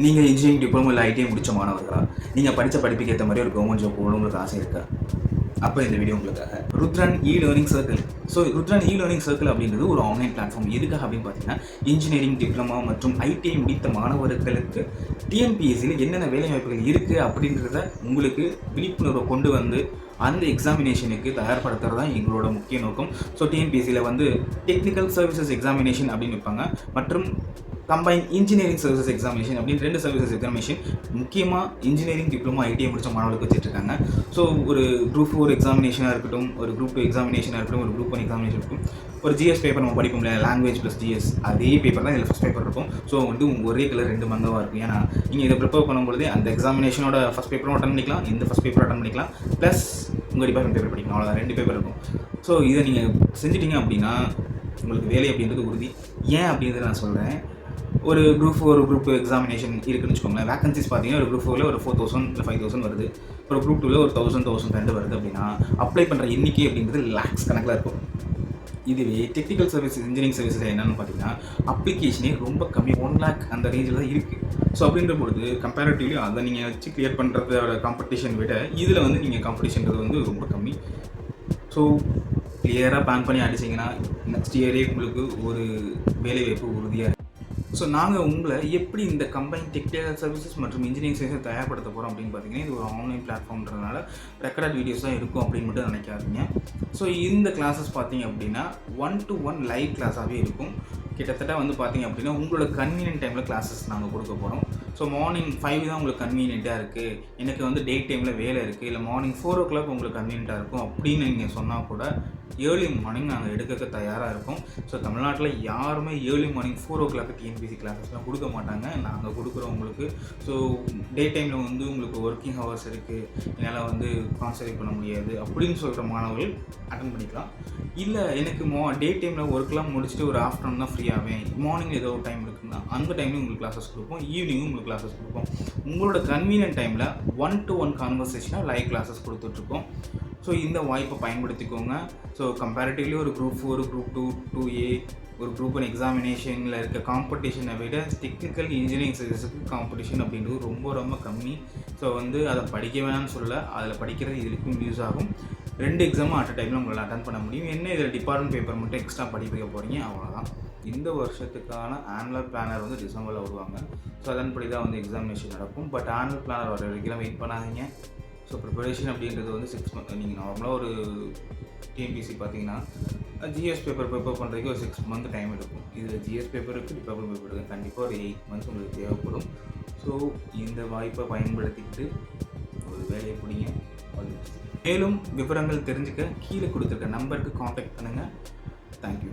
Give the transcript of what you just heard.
நீங்கள் engineering diploma இல்லை ITI முடித்த மாணவர்களா? நீங்கள் படித்த படிப்புக்கு ஏற்ற மாதிரி ஒரு கவர்மெண்ட் ஜாப் போகணும் உங்களுக்கு ஆசை இருக்கா? அப்போ இந்த வீடியோ உங்களுக்காக. Rudran learning circle. So Rudran learning circle அப்படின்றது ஒரு ஆன்லைன் பிளாட்ஃபார்ம். எதுக்காக அப்படின்னு பார்த்தீங்கன்னா, இன்ஜினியரிங் டிப்ளமா மற்றும் ஐடிஐ முடித்த மாணவர்களுக்கு டிஎன்பிஎஸ்சியில் என்னென்ன வேலைவாய்ப்புகள் இருக்குது அப்படின்றத உங்களுக்கு விழிப்புணர்வை கொண்டு வந்து அந்த எக்ஸாமினேஷனுக்கு தயார்படுத்துறது தான் எங்களோட முக்கிய நோக்கம். ஸோ டிஎன்பிஎஸ்சியில் வந்து டெக்னிக்கல் சர்வீசஸ் எக்ஸாமினேஷன் அப்படின்னு வைப்பாங்க, மற்றும் கம்பைன் இன்ஜினியரிங் சர்வீசஸ் எக்ஸாமினேஷன் அப்படின்னு 2 சர்வீசஸ் எக்ஸாமினேஷன் முக்கியமாக இன்ஜினியரிங் டிப்ளமோ ஐடிஐ முடித்த மாணவர்களுக்கு வச்சுட்ருக்காங்க. ஸோ ஒரு குரூப் 4 எக்ஸாமினேஷனாக இருக்கட்டும், ஒரு குரூப் 2 எக்ஸாமினேஷனாக இருக்கட்டும், ஒரு குரூப் 1 எக்ஸாமினேஷன் இருக்கும். ஒரு ஜிஎஸ் பேப்பர் நம்ம படிப்போம் இல்லையா, லாங்குவேஜ் ப்ளஸ் ஜிஎஸ், அதே பேப்பர் தான் இதில் ஃபஸ்ட் பேப்பர் இருக்கும். ஸோ வந்து ஒரே கலர் 2 மங்கவாக இருக்கும். ஏன்னா நீங்கள் இதை ப்ரிப்பேர் பண்ணும்போது அந்த எக்ஸாமினேஷனோட ஃபஸ்ட் பேப்பரும் அட்டன் பண்ணிக்கலாம், இந்த ஃபஸ்ட் பேப்பர் அட்டன் பண்ணிக்கலாம், ப்ளஸ் உங்கள் டிபார்ட்மெண்ட் பேப்பர் படிக்கலாம். அவ்வளோதான், 2 பேப்பர் இருக்கும். ஸோ இதை நீங்கள் செஞ்சிட்டிங்க அப்படின்னா உங்களுக்கு வேலை அப்படின்றது உறுதி. ஏன் அப்படின்றத நான் சொல்கிறேன். ஒரு குரூப் 4 ஒரு குரூப் எக்ஸாமினேஷன் இருக்குன்னு வச்சுக்கோங்களேன். வேகன்சிஸ் பார்த்தீங்கன்னா ஒரு குரூப் 4ல் ஒரு 4000 இல்லை 5000 வருது. ஒரு குரூப் 2ல் ஒரு 1000 வருது அப்படின்னா அப்ளை பண்ணுற எண்ணிக்கை அப்படின்றது லேக்ஸ் கணக்கில் இருக்கும். இதுவே டெக்னிக்கல் சர்வீஸ் இன்ஜினியரிங் சர்வீஸில் என்னென்னு பார்த்தீங்கன்னா அப்ளிகேஷனே ரொம்ப கம்மி, 1 lakh அந்த ரேஞ்சில் தான் இருக்குது. ஸோ அப்படின்ற பொழுது கம்பேரிட்டிவ்லி அதை நீங்கள் வச்சு கிளியர் பண்ணுறதோட காம்படிஷன் விட இதில் வந்து நீங்கள் காம்படிஷன்றது வந்து ரொம்ப கம்மி. ஸோ கிளியராக பிளான் பண்ணி அடிச்சிங்கன்னா நெக்ஸ்ட் இயரே உங்களுக்கு ஒரு வேலைவாய்ப்பு உறுதியாக. ஸோ நாங்கள் உங்களை எப்படி இந்த கம்பைன் டெக்னிக்கல் சர்வீசஸ் மற்றும் இன்ஜினியரிங் சர்வீஸை தயார்படுத்த போகிறோம் அப்படின்னு பார்த்தீங்கன்னா, இது ஒரு ஆன்லைன் பிளாட்ஃபார்ம்ன்றதுனால ரெக்கார்டட் வீடியோஸ் தான் இருக்கும் அப்படின்னு மட்டும் நினைக்காதீங்க. ஸோ இந்த கிளாஸஸ் பார்த்தீங்க அப்படின்னா 1-to-1 லைவ் கிளாஸாகவே இருக்கும். கிட்டத்தட்ட வந்து பார்த்தீங்க அப்படின்னா உங்களோட கன்வீனியன்ட் டைமில் கிளாஸஸ் நாங்கள் கொடுக்க போகிறோம். ஸோ மார்னிங் 5 தான் உங்களுக்கு கன்வீனியண்ட்டாக இருக்குது, எனக்கு வந்து டே டைமில் வேலை இருக்குது, இல்லை மார்னிங் 4 o'clock உங்களுக்கு கன்வீனியண்ட்டாக இருக்கும் அப்படின்னு நீங்கள் சொன்னால் கூட ஏர்லி மார்னிங் நாங்கள் எடுக்க தயாராக இருக்கோம். ஸோ தமிழ்நாட்டில் யாருமே ஏர்லி மார்னிங் 4 o'clock டிஎன்பிசி கிளாஸஸ்லாம் கொடுக்க மாட்டாங்க, நாங்கள் கொடுக்குறோம் உங்களுக்கு. ஸோ டே டைமில் வந்து உங்களுக்கு ஒர்க்கிங் ஹவர்ஸ் இருக்குது, என்னால் வந்து கான்சன்ட்ரேட் பண்ண முடியாது அப்படின்னு சொல்கிற மாணவர்கள் அட்டன் பண்ணிக்கலாம். இல்லை எனக்கு டே டைமில் ஒர்க்லாம் முடிச்சுட்டு ஒரு ஆஃப்டர்நூன் தான் ஃப்ரீயாவேன், மார்னிங் ஏதோ ஒரு டைம் இருக்குன்னா அந்த டைம்லையும் உங்களுக்கு கிளாஸஸ் கொடுப்போம், ஈவினிங்கும் உங்களுக்கு கிளாஸஸ் கொடுப்போம். உங்களோட கன்வீனியன்ட் டைமில் 1-to-1 கான்வர்சேஷனாக லைவ் கிளாஸஸ் கொடுத்துட்ருக்கோம். ஸோ இந்த வாய்ப்பை பயன்படுத்திக்கோங்க. ஸோ கம்பேரிட்டிவ்லி ஒரு குரூப் 4, குரூப் 2, 2A, ஒரு குரூப் 1 எக்ஸாமினேஷனில் இருக்க காம்படிஷனை விட டெக்னிக்கல் இன்ஜினியரிங் சர்வீஸுக்கு காம்படிஷன் அப்படின்றது ரொம்ப ரொம்ப கம்மி. ஸோ வந்து அதை படிக்க வேணாம்னு சொல்ல, அதில் படிக்கிறது இதுக்கும் யூஸ் ஆகும். 2 எக்ஸாமும் அட் அ டைமில் உங்களால் அட்டன் பண்ண முடியும். என்ன இதில் டிபார்ட்மெண்ட் பேப்பர் மட்டும் எக்ஸ்ட்ரா படிக்க போகிறீங்க, அவ்வளோதான். இந்த வருஷத்துக்கான ஆனுவல் பிளானர் வந்து டிசம்பரில் வருவாங்க. ஸோ அதன்படி தான் வந்து எக்ஸாமினேஷன் நடக்கும். பட் ஆனுவல் பிளானர் வர வரைக்கும் வெயிட் பண்ணாதீங்க. ஸோ ப்ரிப்பரேஷன் அப்படின்றது வந்து 6 months. நீங்கள் நார்மலாக ஒரு டிஎன்பிசி பார்த்தீங்கன்னா ஜிஎஸ் பேப்பர் பண்ணுறதுக்கு ஒரு 6 month டைம் எடுக்கும். இதில் ஜிஎஸ் பேப்பர் இருக்குது, டிபார்ட்மெண்ட் பேப்பர் இருக்குது, கண்டிப்பாக ஒரு 8 months உங்களுக்கு தேவைப்படும். ஸோ இந்த வாய்ப்பை பயன்படுத்திக்கிட்டு ஒரு வேலையை பிடிங்க. மேலும் விவரங்கள் தெரிஞ்சுக்க கீழே கொடுத்துருக்க நம்பருக்கு காண்டாக்ட் பண்ணுங்கள். தேங்க்யூ.